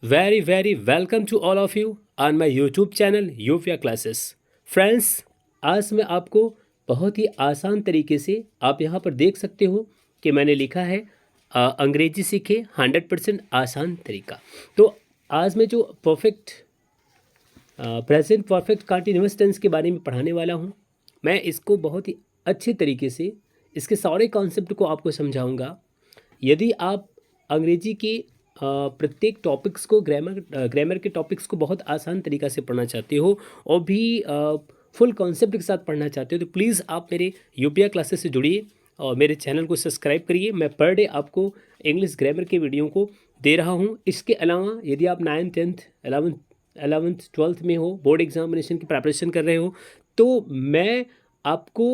very welcome to all of you on my YouTube channel UVIA Classes। Friends, आज मैं आपको बहुत ही आसान तरीके से आप यहाँ पर देख सकते हो कि मैंने लिखा है अंग्रेजी सीखे 100% आसान तरीका। तो आज मैं जो प्रेजेंट परफेक्ट कंटीन्यूअस टेंस के बारे में पढ़ाने वाला हूँ। मैं इसको बहुत ही अच्छे तरीके से इसके सारे कॉन्सेप्ट को आपको समझाऊंगा। यदि आप अंग्रेजी के प्रत्येक टॉपिक्स को ग्रामर के टॉपिक्स को बहुत आसान तरीक़ा से पढ़ना चाहते हो और भी फुल कॉन्सेप्ट के साथ पढ़ना चाहते हो तो प्लीज़ आप मेरे यूपीआ क्लासेस से जुड़िए और मेरे चैनल को सब्सक्राइब करिए। मैं पर डे आपको इंग्लिश ग्रामर के वीडियो को दे रहा हूँ। इसके अलावा यदि आप 9th 10th 11th 12th में हो, बोर्ड एग्जामिनेशन की प्रिपरेशन कर रहे हो, तो मैं आपको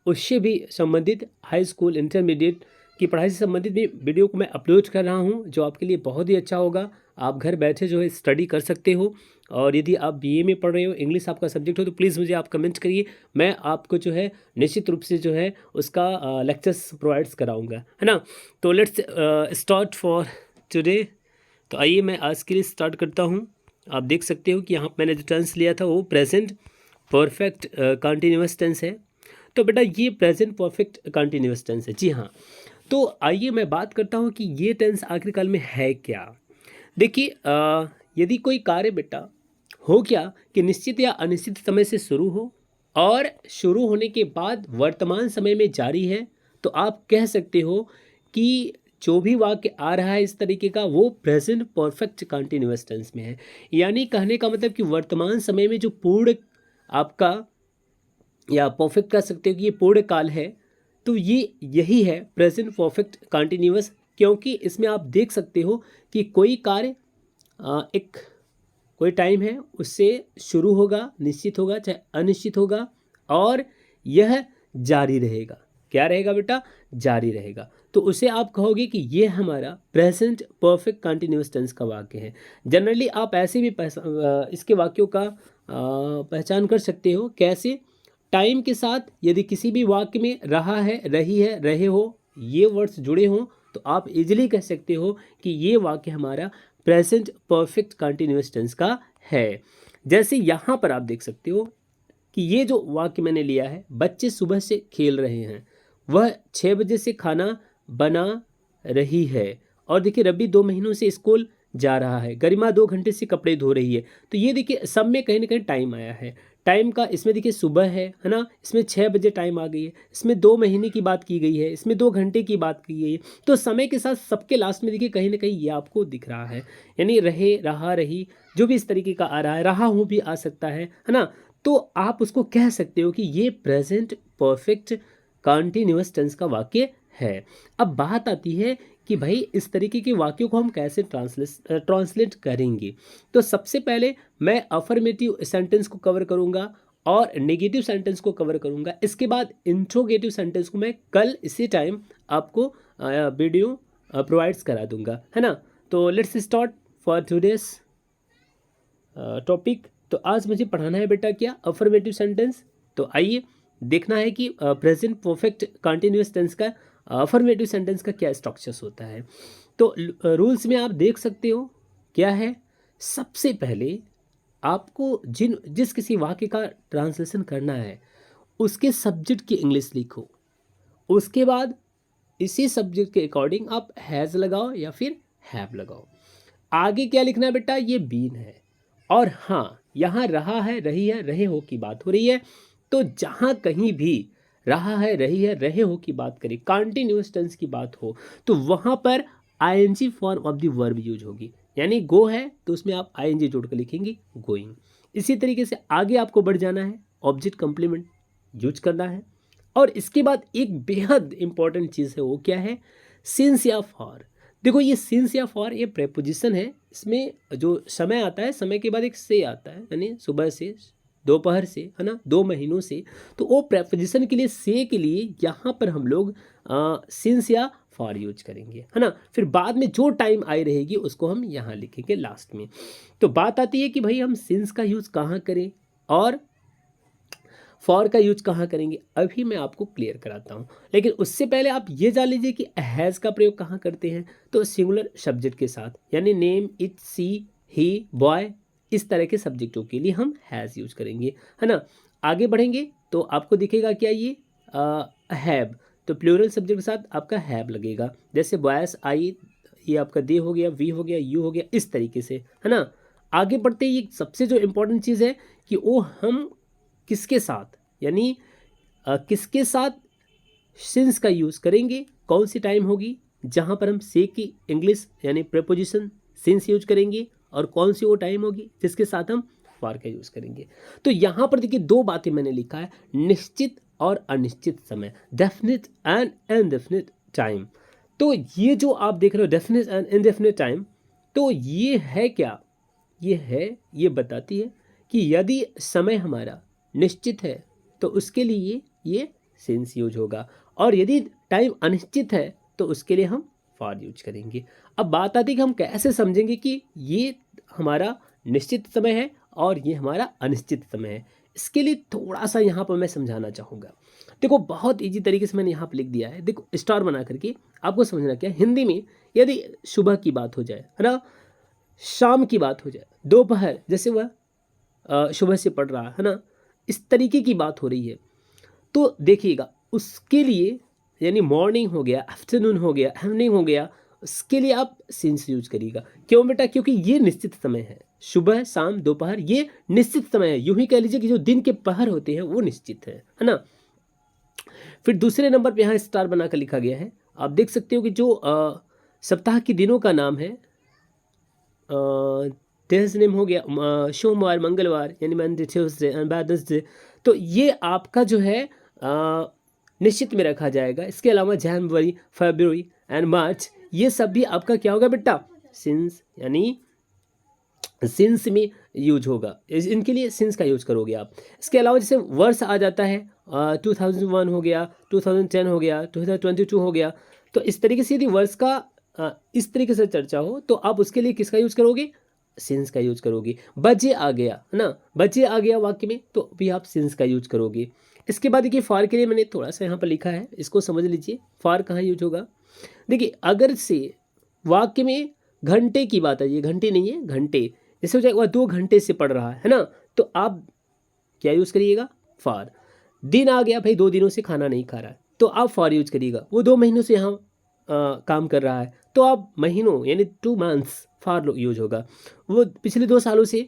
उससे भी संबंधित हाई स्कूल इंटरमीडिएट की पढ़ाई से संबंधित भी वीडियो को मैं अपलोड कर रहा हूं, जो आपके लिए बहुत ही अच्छा होगा। आप घर बैठे जो है स्टडी कर सकते हो। और यदि आप बीए में पढ़ रहे हो, इंग्लिश आपका सब्जेक्ट हो, तो प्लीज़ मुझे आप कमेंट करिए। मैं आपको जो है निश्चित रूप से जो है उसका लेक्चर्स प्रोवाइड्स कराऊंगा, है ना। तो लेट्स स्टार्ट फॉर टुडे। तो आइए मैं आज के लिए स्टार्ट करता हूँ। आप देख सकते हो कि यहाँ मैंने जो टेंस लिया था वो प्रेजेंट परफेक्ट कंटिन्यूअस टेंस है। तो बेटा ये प्रेजेंट परफेक्ट कंटिन्यूअस टेंस है, जी हाँ। तो आइए मैं बात करता हूँ कि ये टेंस आखिरकार में है क्या। देखिए, यदि कोई कार्य बेटा हो क्या कि निश्चित या अनिश्चित समय से शुरू हो और शुरू होने के बाद वर्तमान समय में जारी है, तो आप कह सकते हो कि जो भी वाक्य आ रहा है इस तरीके का वो प्रेजेंट परफेक्ट कंटिन्यूअस टेंस में है। यानी कहने का मतलब कि वर्तमान समय में जो पूर्ण आपका या परफेक्ट कह सकते हो कि ये पूर्ण काल है, तो ये यही है प्रेजेंट परफेक्ट कंटिन्यूअस। क्योंकि इसमें आप देख सकते हो कि कोई कार्य एक कोई टाइम है उससे शुरू होगा, निश्चित होगा चाहे अनिश्चित होगा, और यह जारी रहेगा। क्या रहेगा बेटा? जारी रहेगा। तो उसे आप कहोगे कि ये हमारा प्रेजेंट परफेक्ट कंटिन्यूअस टेंस का वाक्य है। जनरली आप ऐसे भी इसके वाक्यों का पहचान कर सकते हो। कैसे? टाइम के साथ यदि किसी भी वाक्य में रहा है, रही है, रहे हो, ये वर्ड्स जुड़े हों, तो आप इजीली कह सकते हो कि ये वाक्य हमारा प्रेजेंट परफेक्ट कंटिन्यूअस टेंस का है। जैसे यहाँ पर आप देख सकते हो कि ये जो वाक्य मैंने लिया है, बच्चे सुबह से खेल रहे हैं, वह 6 बजे से खाना बना रही है, और देखिए रवि 2 महीनों से स्कूल जा रहा है, गरिमा 2 घंटे से कपड़े धो रही है। तो ये देखिए सब में कहीं ना कहीं टाइम आया है। टाइम का इसमें देखिए सुबह है ना, इसमें 6 बजे टाइम आ गई है, इसमें 2 महीने की बात की गई है, इसमें 2 घंटे की बात की गई है। तो समय के साथ सबके लास्ट में देखिए कहीं ना कहीं ये आपको दिख रहा है। यानी रहे, रहा, रही, जो भी इस तरीके का आ रहा है, रहा हूँ भी आ सकता है ना। तो आप उसको कह सकते हो कि ये प्रेजेंट परफेक्ट कंटिन्यूअस टेंस का वाक्य है। अब बात आती है कि भाई इस तरीके के वाक्यों को हम कैसे ट्रांसलेट करेंगे। तो सबसे पहले मैं अफर्मेटिव सेंटेंस को कवर करूंगा और नेगेटिव सेंटेंस को कवर करूंगा। इसके बाद इंट्रोगेटिव सेंटेंस को मैं कल इसी टाइम आपको वीडियो प्रोवाइड्स करा दूंगा, है ना। तो let's start for today's topic. तो आज मुझे पढ़ाना है बेटा क्या? Affirmative sentence. तो आइए देखना है कि प्रेजेंट परफेक्ट कंटिन्यूअस टेंस का अफर्मेटिव सेंटेंस का क्या स्ट्रक्चर्स होता है। तो रूल्स में आप देख सकते हो क्या है। सबसे पहले आपको जिस किसी वाक्य का ट्रांसलेशन करना है उसके सब्जेक्ट की इंग्लिश लिखो। उसके बाद इसी सब्जेक्ट के अकॉर्डिंग आप हैज़ लगाओ या फिर हैव लगाओ। आगे क्या लिखना है बेटा? ये बीन है। और हाँ, यहाँ रहा है, रही है, रहे हो की बात हो रही है। तो जहाँ कहीं भी रहा है, रही है, रहे हो की बात करें, कंटिन्यूअस टेंस की बात हो, तो वहाँ पर ING form of the verb use होगी। यानी गो है तो उसमें आप आईएनजी जोड़कर लिखेंगे गोइंग। इसी तरीके से आगे आपको बढ़ जाना है, ऑब्जेक्ट कंप्लीमेंट यूज करना है। और इसके बाद एक बेहद इंपॉर्टेंट चीज़ है, वो क्या है? सिंस या फॉर। देखो ये सिंस या फॉर ये प्रेपोजिशन है। इसमें जो समय आता है, समय के बाद एक से आता है, यानी सुबह से, दोपहर से, है ना, 2 महीनों से। तो वो प्रेपोजिशन के लिए, से के लिए यहाँ पर हम लोग सिंस या फॉर यूज करेंगे, है ना। फिर बाद में जो टाइम आई रहेगी उसको हम यहाँ लिखेंगे लास्ट में। तो बात आती है कि भाई हम सिंस का यूज़ कहाँ करें और फॉर का यूज कहाँ करेंगे अभी मैं आपको क्लियर कराता हूँ, लेकिन उससे पहले आप ये जान लीजिए कि हैज़ का प्रयोग कहाँ करते हैं। तो सिंगुलर सब्जेक्ट के साथ, यानी name, it, she, he, boy, इस तरह के सब्जेक्टों के लिए हम हैज़ यूज करेंगे, है ना। आगे बढ़ेंगे तो आपको दिखेगा क्या, ये हैव, तो प्लूरल सब्जेक्ट के साथ आपका हैव लगेगा। जैसे बॉयस, आई, ये आपका दे हो गया, वी हो गया, यू हो गया, इस तरीके से, है ना। आगे बढ़ते ही सबसे जो इम्पोर्टेंट चीज़ है कि वो हम किसके साथ, यानी किसके साथ सिंस का यूज़ करेंगे, कौन सी टाइम होगी जहाँ पर हम से की इंग्लिश यानी प्रीपोजिशन सिंस यूज करेंगे, और कौन सी वो टाइम होगी जिसके साथ हम फॉर का यूज़ करेंगे। तो यहाँ पर देखिए दो बातें मैंने लिखा है, निश्चित और अनिश्चित समय, डेफिनिट एंड इनडेफिनिट टाइम। तो ये जो आप देख रहे हो डेफिनिट एंड इनडेफिनिट टाइम, तो ये है क्या, ये बताती है कि यदि समय हमारा निश्चित है तो उसके लिए ये सिंस यूज होगा, और यदि टाइम अनिश्चित है तो उसके लिए हम फॉर यूज करेंगे। अब बात आती है कि हम कैसे समझेंगे कि ये हमारा निश्चित समय है और ये हमारा अनिश्चित समय है। इसके लिए थोड़ा सा यहाँ पर मैं समझाना चाहूँगा। देखो बहुत इजी तरीके से मैंने यहाँ पर लिख दिया है, देखो स्टार बना करके आपको समझना क्या है। हिंदी में यदि सुबह की बात हो जाए, है ना, शाम की बात हो जाए, दोपहर, जैसे वह सुबह से पढ़ रहा है ना, इस तरीके की बात हो रही है, तो देखिएगा उसके लिए, यानी मॉर्निंग हो गया, आफ्टरनून हो गया, इवनिंग हो गया, उसके लिए आप सिंस यूज करिएगा। क्यों बेटा, क्योंकि ये निश्चित समय है, सुबह, शाम, दोपहर, ये निश्चित समय है। यूं ही कह लीजिए कि जो दिन के पहर होते हैं वो निश्चित है ना। फिर दूसरे नंबर पे यहाँ स्टार बनाकर लिखा गया है, आप देख सकते हो कि जो सप्ताह के दिनों का नाम है, डेज नेम हो गया सोमवार, मंगलवार, यानी मंडे, ट्यूसडे एंड वेडनेसडे, तो ये आपका जो है निश्चित में रखा जाएगा। इसके अलावा जनवरी, फरवरी एंड मार्च, ये सब भी आपका क्या होगा बेटा, सिंस, यानी सिंस में यूज होगा, इनके लिए सिंस का यूज करोगे आप। इसके अलावा जैसे वर्ष आ जाता है, 2001 हो गया, 2010 हो गया, 2022 हो गया, तो इस तरीके से यदि वर्ष का इस तरीके से चर्चा हो तो आप उसके लिए किसका यूज करोगे, सिंस का यूज करोगे। बजे आ गया, है ना, बजे आ गया वाक्य में, तो भी आप सिंस का यूज करोगे। इसके बाद देखिए फॉर के लिए मैंने थोड़ा सा यहाँ पर लिखा है, इसको समझ लीजिए फॉर कहाँ यूज होगा। देखिए अगर से वाक्य में घंटे की बात है, ये घंटे नहीं है, घंटे, जैसे हो जाएगा वह 2 घंटे से पढ़ रहा है ना, तो आप क्या यूज करिएगा, फॉर। दिन आ गया भाई, 2 दिनों से खाना नहीं खा रहा है, तो आप फॉर यूज करिएगा। वो 2 महीनों से यहाँ काम कर रहा है, तो आप महीनों यानी 2 मंथ्स फॉर यूज होगा। वो पिछले 2 सालों से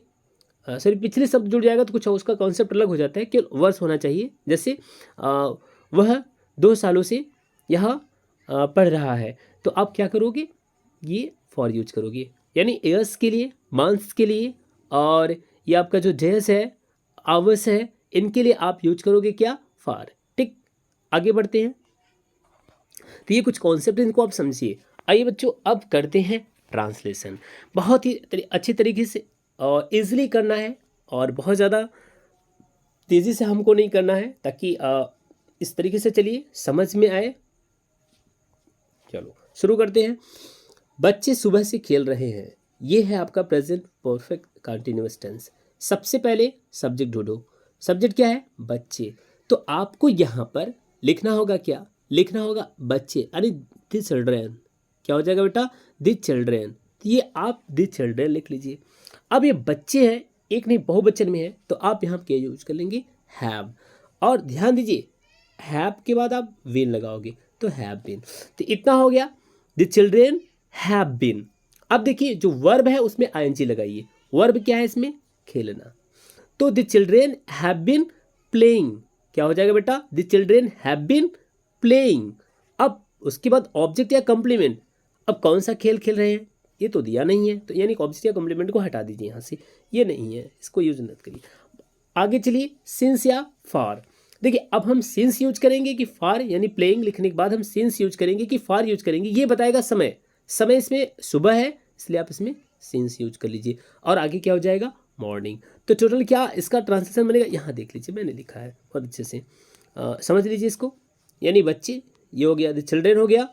सॉरी पिछले शब्द जुड़ जाएगा तो कुछ उसका कॉन्सेप्ट अलग हो जाता है कि वर्ष होना चाहिए। जैसे वह 2 सालों से यहाँ पढ़ रहा है, तो आप क्या करोगे, ये फॉर यूज करोगे, यानी ईयर्स के लिए, मंथ्स के लिए, और ये आपका जो डेज है, आवर्स है, इनके लिए आप यूज करोगे क्या, फॉर। ठीक, आगे बढ़ते हैं। तो ये कुछ कॉन्सेप्ट इनको आप समझिए। आइए बच्चों अब करते हैं ट्रांसलेशन। बहुत ही अच्छी तरीके से और ईजिली करना है, और बहुत ज़्यादा तेज़ी से हमको नहीं करना है, ताकि इस तरीके से चलिए समझ में आए। चलो शुरू करते हैं। बच्चे सुबह से खेल रहे हैं, ये है आपका प्रेजेंट परफेक्ट कंटिन्यूअस टेंस। सबसे पहले सब्जेक्ट ढूंढो, सब्जेक्ट क्या है, बच्चे। तो आपको यहाँ पर लिखना होगा क्या, लिखना होगा बच्चे, यानी द चिल्ड्रेन। क्या हो जाएगा बेटा, द चिल्ड्रेन। तो ये आप द चिल्ड्रेन लिख लीजिए। अब ये बच्चे हैं, एक नहीं बहुवचन में है, तो आप यहाँ क्या यूज कर लेंगे, हैव। और ध्यान दीजिए हैव के बाद आप बीन लगाओगे, तो हैव बीन। तो इतना हो गया, द चिल्ड्रेन हैव बीन। अब देखिए जो वर्ब है उसमें आईएनजी लगाइए। वर्ब क्या है इसमें, खेलना। तो the children have been playing, क्या हो जाएगा बेटा, the children have been playing. अब उसके बाद ऑब्जेक्ट या कॉम्प्लीमेंट, अब कौन सा खेल खेल रहे हैं, ये तो दिया नहीं है, तो यानी ऑब्जेक्ट या कॉम्प्लीमेंट को हटा दीजिए यहाँ से, ये नहीं है, इसको यूज मत करिए। आगे चलिए सिंस या फॉर। देखिए अब हम सिंस यूज करेंगे कि फॉर, यानी प्लेइंग लिखने के बाद हम सिंस यूज करेंगे कि फॉर यूज करेंगे, ये बताएगा समय। समय इसमें सुबह है, इसलिए आप इसमें सिंस यूज कर लीजिए। और आगे क्या हो जाएगा, मॉर्निंग। तो टोटल क्या इसका ट्रांसलेशन बनेगा, यहाँ देख लीजिए मैंने लिखा है बहुत अच्छे से, समझ लीजिए इसको। यानी बच्चे, ये हो गया, द चिल्ड्रेन हो गया,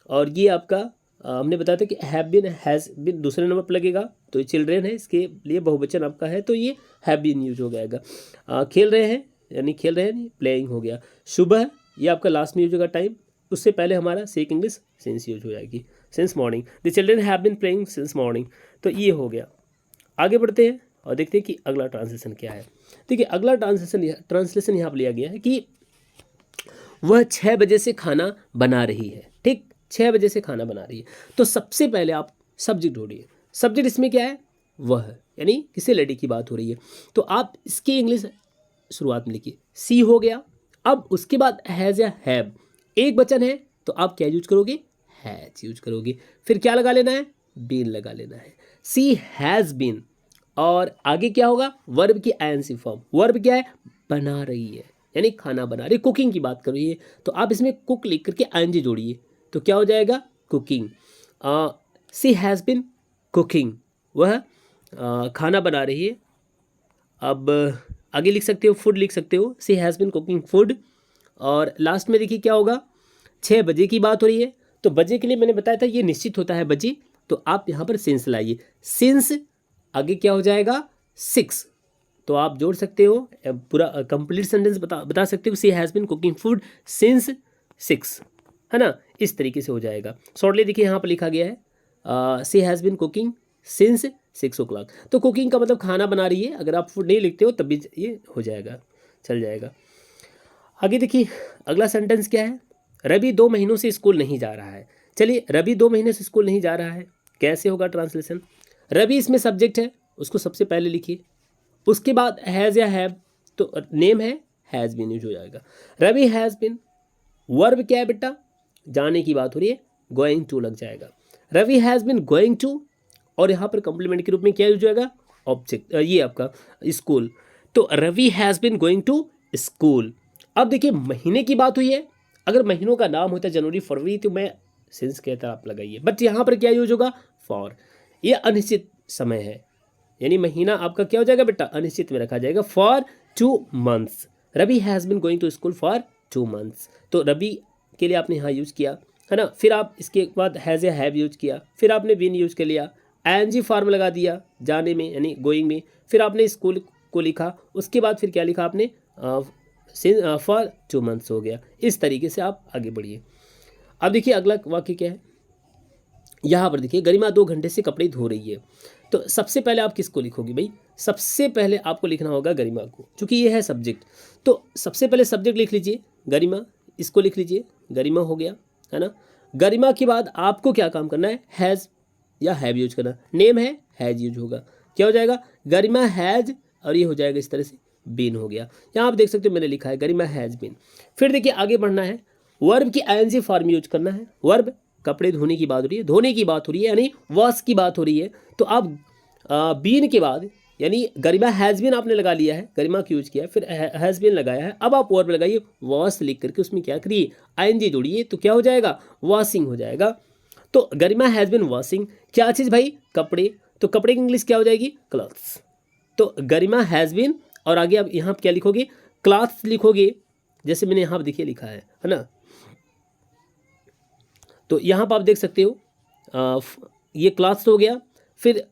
और ये आपका हमने बताया था कि हैव बीन, हैज़ बीन दूसरे नंबर पर लगेगा, तो ये चिल्ड्रेन है, इसके लिए बहुवचन आपका है, तो ये हैव बीन यूज हो जाएगा। खेल रहे हैं, यानी खेल रहे हैं, नहीं प्लेइंग हो गया। सुबह ये आपका लास्ट में यूज होगा टाइम, उससे पहले हमारा सेक इंग्लिश सिंस यूज हो जाएगी, since morning. The children have been playing since morning. तो ये हो गया। आगे बढ़ते हैं और देखते हैं कि अगला ट्रांसलेशन क्या है। देखिए अगला ट्रांसलेशन यहाँ पर लिया गया है कि वह 6 बजे से खाना बना रही है। ठीक, 6 बजे से खाना बना रही है। तो सबसे पहले आप सब्जेक्ट ढूंढिए। सब्जेक्ट इसमें क्या है? वह, यानी किसी लेडी की बात हो रही है। तो आप इसकी इंग्लिश शुरुआत में लिखिए, सी हो गया। अब उसके बाद हैज़ या हैव, एक वचन है तो आप क्या यूज करोगे? हैज यूज करोगे। फिर क्या लगा लेना है? बीन लगा लेना है। She has been. और आगे क्या होगा? वर्ब की आईएनसी फॉर्म। वर्ब क्या है? बना रही है, यानी खाना बना रही, कुकिंग की बात कर रही है। तो आप इसमें कुक लिख करके आईएनजी जोड़िए, तो क्या हो जाएगा? Cooking. She has been cooking, वह खाना बना रही है। अब आगे लिख सकते हो, फूड लिख सकते हो, she has been cooking food. और लास्ट में देखिए क्या होगा? 6 बजे की बात हो रही है, तो बजे के लिए मैंने बताया था ये निश्चित होता है बजे, तो आप यहाँ पर सिंस लाइए। सिंस आगे क्या हो जाएगा? 6। तो आप जोड़ सकते हो, पूरा कंप्लीट सेंटेंस बता सकते हो, she has been cooking food since 6, है ना? इस तरीके से हो जाएगा। शॉर्टली देखिए यहाँ पर लिखा गया है she has been cooking since 6 o'clock। तो कुकिंग का मतलब खाना बना रही है। अगर आप फूड नहीं लिखते हो तब भी ये हो जाएगा, चल जाएगा। आगे देखिए अगला सेंटेंस क्या है? रवि 2 महीनों से स्कूल नहीं जा रहा है। चलिए, रवि 2 महीने से स्कूल नहीं जा रहा है, कैसे होगा ट्रांसलेशन? रवि इसमें सब्जेक्ट है, उसको सबसे पहले लिखिए। उसके बाद हैज़ या हैव, तो नेम है, हैज़ बीन यूज हो जाएगा। Ravi has been. वर्ब क्या है बेटा? जाने की बात हो रही है, गोइंग टू लग जाएगा। Ravi has been going to, और यहाँ पर कॉम्प्लीमेंट के रूप में क्या यूज होगा? ऑब्जेक्ट, ये आपका स्कूल। तो Ravi has been going to school. अब देखिए महीने की बात हुई है, अगर महीनों का नाम होता है जनवरी फरवरी तो मैं सिंस कहता आप लगाइए, बट यहाँ पर क्या यूज होगा? फॉर। ये अनिश्चित समय है, यानी महीना आपका क्या हो जाएगा बेटा? अनिश्चित में रखा जाएगा। For 2 months। Ravi has been going to school for 2 months। तो रवि के लिए आपने यहाँ यूज किया, है ना? फिर आप इसके बाद हैज़ या हैव यूज किया, फिर आपने बीन यूज कर लिया, एनजी फॉर्म लगा दिया जाने में, यानी गोइंग में, फिर आपने स्कूल को लिखा, उसके बाद फिर क्या लिखा आपने? फॉर 2 months हो गया। इस तरीके से आप आगे बढ़िए। अब देखिए अगला वाक्य क्या है? यहाँ पर देखिए गरिमा 2 घंटे से कपड़े धो रही है। तो सबसे पहले आप किसको लिखोगे भाई? सबसे पहले आपको लिखना होगा गरिमा को, क्योंकि ये है सब्जेक्ट। तो सबसे पहले सब्जेक्ट लिख लीजिए गरिमा, इसको लिख लीजिए, गरिमा हो गया, है ना? गरिमा के बाद आपको क्या काम करना है? हैज़ या हैव यूज करना। नेम है, हैज़ यूज होगा, क्या हो जाएगा? गरिमा हैज़, और ये हो जाएगा इस तरह से बीन हो गया। यहाँ आप देख सकते हो मैंने लिखा है गरिमा हैज़ बीन। फिर देखिए आगे बढ़ना है, वर्ब की आईएनजी फॉर्म यूज करना है। वर्ब, कपड़े धोने की बात हो रही है, धोने की बात हो रही है, यानी वॉश की बात हो रही है, तो आप बीन के बाद, यानी गरिमा हैज़ बीन आपने लगा लिया है, गरिमा की यूज किया है, फिर हैज़ बीन लगाया है, अब आप वर्ब लगाइए, वॉश लिख करके उसमें क्या करिए? आईएनजी जोड़िए, तो क्या हो जाएगा? वॉशिंग हो जाएगा। तो गरिमा हैज़ बीन वॉशिंग क्या चीज़ भाई? कपड़े। तो कपड़े की इंग्लिश क्या हो जाएगी? क्लॉथ्स। तो गरिमा हैज़ बीन, और आगे आप यहाँ क्या लिखोगे? क्लॉथ्स लिखोगे, जैसे मैंने यहाँ पर देखिए लिखा है ना? तो यहाँ पर आप देख सकते हो ये क्लॉथ्स हो गया। फिर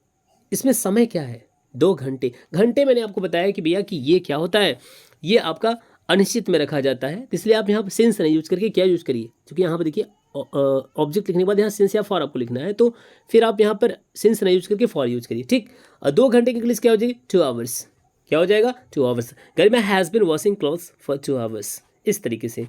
इसमें समय क्या है? 2 घंटे। घंटे मैंने आपको बताया कि भैया कि ये क्या होता है? ये आपका अनिश्चित में रखा जाता है, इसलिए आप यहाँ पर सिंस नहीं यूज करके क्या यूज करिए, क्योंकि यहाँ पर देखिए ऑब्जेक्ट लिखने के बाद यहाँ सिंस या फॉर आपको लिखना है, तो फिर आप यहाँ पर सिंस नहीं यूज करके फॉर यूज करिए। ठीक, 2 घंटे की इंग्लिश क्या हो जाएगी? 2 hours। क्या हो जाएगा? 2 hours। Garima has been washing clothes for 2 hours। इस तरीके से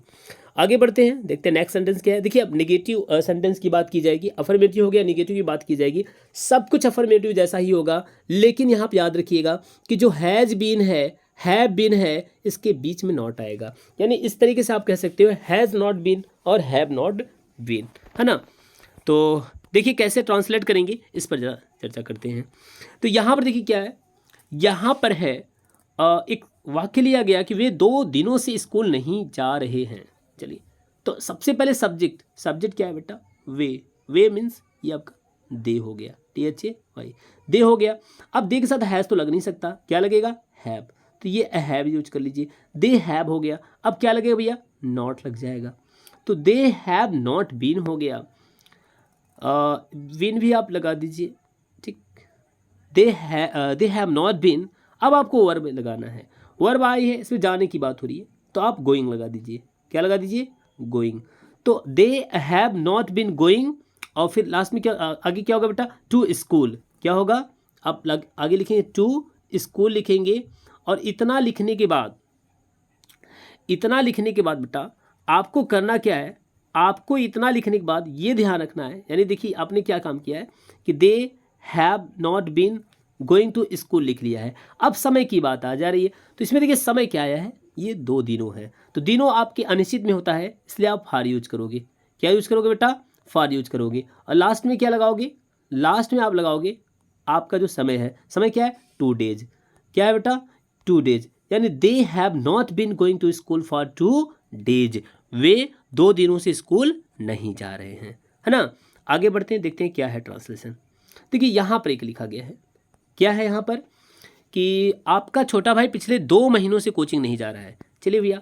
आगे बढ़ते हैं, देखते हैं नेक्स्ट सेंटेंस क्या है। देखिए अब नेगेटिव सेंटेंस की बात की जाएगी, अफर्मेटिव हो गया, नेगेटिव की बात की जाएगी। सब कुछ अफर्मेटिव जैसा ही होगा, लेकिन यहाँ पे याद रखिएगा कि जो हैज़ बीन है, हैव बीन है, इसके बीच में नॉट आएगा। यानी इस तरीके से आप कह सकते हो हैज़ नॉट बीन और हैव नॉट बीन, है ना? तो देखिए कैसे ट्रांसलेट करेंगे, इस पर जरा चर्चा करते हैं। तो यहाँ पर देखिए क्या है, यहाँ पर है एक वाक्य लिया गया कि वे 2 दिनों से स्कूल नहीं जा रहे हैं। चलिए, तो सबसे पहले सब्जेक्ट, सब्जेक्ट क्या है बेटा? वे मीन्स ये आपका दे हो गया, THAY, दे हो गया। अब दे के साथ हैज़ तो लग नहीं सकता, क्या लगेगा? हैव। तो ये हैव यूज कर लीजिए, दे हैव हो गया। अब क्या लगेगा भैया? नॉट लग जाएगा, तो दे हैव नॉट बीन हो गया। विन भी आप लगा दीजिए, ठीक। They have not been. अब आपको वर्ब लगाना है, वर्ब आई है, इसमें जाने की बात हो रही है, तो आप गोइंग लगा दीजिए। क्या लगा दीजिए? गोइंग। तो they have not been going, और फिर लास्ट में क्या आगे क्या होगा बेटा? To school. क्या होगा? आप आगे लिखेंगे टू स्कूल लिखेंगे। और इतना लिखने के बाद बेटा आपको करना क्या है? आपको इतना लिखने के बाद ये ध्यान रखना है, यानी देखिए आपने क्या काम किया है कि they have not been going to school लिख लिया है। अब समय की बात आ जा रही है, तो इसमें देखिए समय क्या आया है? ये 2 दिनों है। तो दिनों आपके अनिश्चित में होता है, इसलिए आप फार यूज करोगे। क्या यूज करोगे बेटा? फार यूज करोगे। और लास्ट में क्या लगाओगे? लास्ट में आप लगाओगे आपका जो समय है, समय क्या है? 2 डेज। क्या है बेटा? 2 डेज, यानी they have not been going to school for 2 days. वे 2 दिनों से स्कूल नहीं जा रहे हैं, है ना। आगे बढ़ते हैं, देखते हैं क्या है ट्रांसलेशन। देखिए यहाँ पर एक लिखा गया है, क्या है यहाँ पर कि आपका छोटा भाई पिछले 2 महीनों से कोचिंग नहीं जा रहा है। चलिए भैया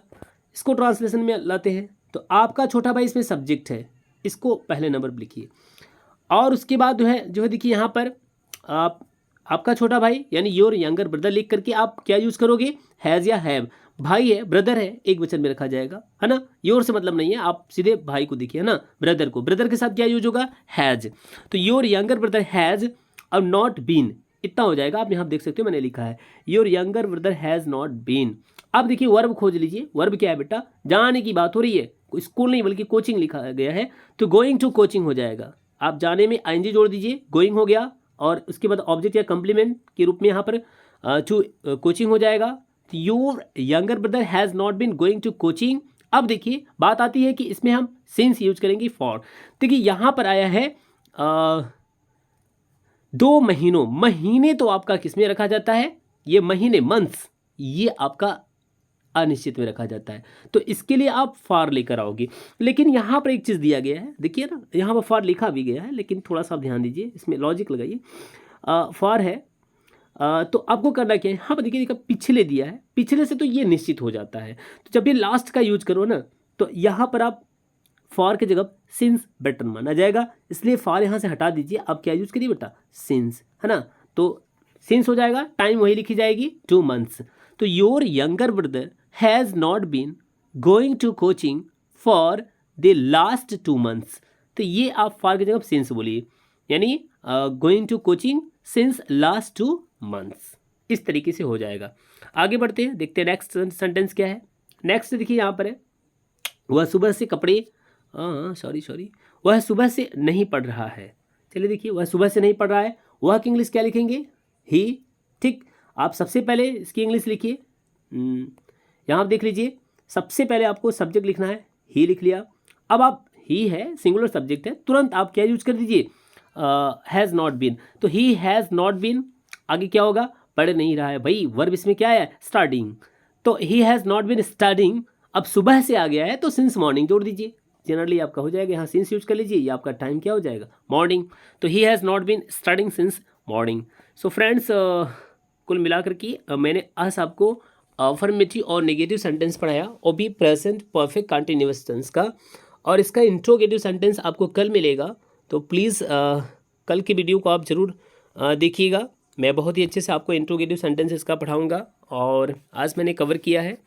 इसको ट्रांसलेशन में लाते हैं। तो आपका छोटा भाई इसमें सब्जेक्ट है, इसको पहले नंबर पर लिखिए। और उसके बाद जो है देखिए यहाँ पर आपका छोटा भाई यानी योर यंगर ब्रदर लिख करके आप क्या यूज़ करोगे? हैज़ या हैव। भाई है, ब्रदर है, एक वचन में रखा जाएगा, है ना। योर से मतलब नहीं है, आप सीधे भाई को देखिए, है ना, ब्रदर को। ब्रदर के साथ क्या यूज होगा? हैज़। तो योर यंगर ब्रदर हैज़ और नॉट बीन, इतना हो जाएगा। आप यहाँ देख सकते हो मैंने लिखा है your younger brother has not been. अब देखिए वर्ब खोज लीजिए। वर्ब क्या है बेटा? जाने की बात हो रही है, स्कूल नहीं बल्कि कोचिंग लिखा गया है, तो गोइंग टू कोचिंग हो जाएगा। आप जाने में आईएनजी जोड़ दीजिए, गोइंग हो गया, और उसके बाद ऑब्जेक्ट या कम्प्लीमेंट के रूप में यहाँ पर टू कोचिंग हो जाएगा। Your younger brother has not been going to coaching. अब देखिए बात आती है कि इसमें हम सिंस यूज करेंगे फॉर। देखिए यहाँ पर आया है 2 महीनों। महीने तो आपका किस में रखा जाता है? ये महीने, मंथ्स, ये आपका अनिश्चित में रखा जाता है, तो इसके लिए आप फार लेकर आओगे। लेकिन यहाँ पर एक चीज़ दिया गया है, देखिए ना, यहाँ पर फार लिखा भी गया है, लेकिन थोड़ा सा आप ध्यान दीजिए, इसमें लॉजिक लगाइए। फार है तो आपको करना क्या है? यहाँ पर देखिए पिछले दिया है, पिछले से तो ये निश्चित हो जाता है। तो जब ये लास्ट का यूज करो ना, तो यहाँ पर आप फॉर की जगह सिंस बेटर माना जाएगा, इसलिए फॉर यहाँ से हटा दीजिए। आप क्या यूज करिए बेटा? सिंस, है ना। तो सिंस हो जाएगा, टाइम वही लिखी जाएगी 2 मंथ्स। तो your younger brother has not been going to coaching for the last 2 months. तो ये आप फॉर की जगह सिंस बोलिए, यानी going to coaching since last 2 months. इस तरीके से हो जाएगा। आगे बढ़ते हैं, देखते हैं नेक्स्ट सेंटेंस क्या है। नेक्स्ट देखिए यहाँ पर है, वह सुबह से कपड़े सॉरी वह सुबह से नहीं पढ़ रहा है। चलिए देखिए, वह सुबह से नहीं पढ़ रहा है, वह की इंग्लिश क्या लिखेंगे? ही। ठीक, आप सबसे पहले इसकी इंग्लिश लिखिए। यहाँ आप देख लीजिए, सबसे पहले आपको सब्जेक्ट लिखना है, ही लिख लिया। अब आप ही है, सिंगुलर सब्जेक्ट है, तुरंत आप क्या यूज कर दीजिए? Has not been. तो ही हैज़ नॉट बीन, आगे क्या होगा? पढ़ नहीं रहा है। भाई वर्ब इसमें क्या है? स्टार्टिंग। तो he has not been studying, अब सुबह से आ गया है तो सिंस मॉर्निंग जोड़ दीजिए, जनरली आपका हो जाएगा। यहाँ सिंस यूज कर लीजिए, ये आपका टाइम क्या हो जाएगा? मॉर्निंग। तो he has not been studying since morning. So friends, कुल मिलाकर के मैंने आज आपको अफर्मेटिव और नेगेटिव सेंटेंस पढ़ाया, और भी प्रेजेंट परफेक्ट कंटिन्यूअस टेंस का, और इसका इंट्रोगेटिव सेंटेंस आपको कल मिलेगा। तो प्लीज़ कल की वीडियो को आप ज़रूर देखिएगा। मैं बहुत ही अच्छे से आपको इंट्रोगेटिव सेंटेंस इसका पढ़ाऊँगा, और आज मैंने कवर किया है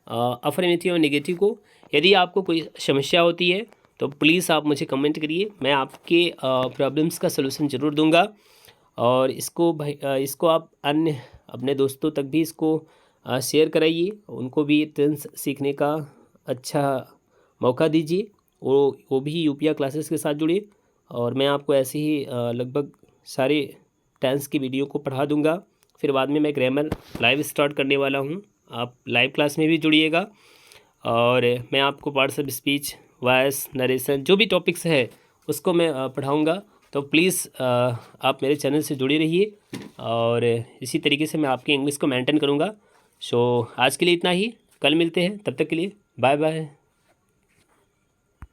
अफर्मेटिव और नेगेटिव को। यदि आपको कोई समस्या होती है तो प्लीज़ आप मुझे कमेंट करिए, मैं आपके प्रॉब्लम्स का सलूशन ज़रूर दूंगा। और इसको आप अन्य अपने दोस्तों तक भी इसको शेयर कराइए, उनको भी टेंस सीखने का अच्छा मौका दीजिए। वो भी यूपिया क्लासेस के साथ जुड़े, और मैं आपको ऐसे ही लगभग सारे टेंस की वीडियो को पढ़ा दूंगा। फिर बाद में मैं ग्रामर लाइव स्टार्ट करने वाला हूँ, आप लाइव क्लास में भी जुड़िएगा। और मैं आपको parts of speech, voice, narration, जो भी टॉपिक्स है उसको मैं पढ़ाऊँगा। तो प्लीज़ आप मेरे चैनल से जुड़े रहिए, और इसी तरीके से मैं आपकी इंग्लिश को मेंटेन करूँगा। सो आज के लिए इतना ही, कल मिलते हैं, तब तक के लिए बाय बाय।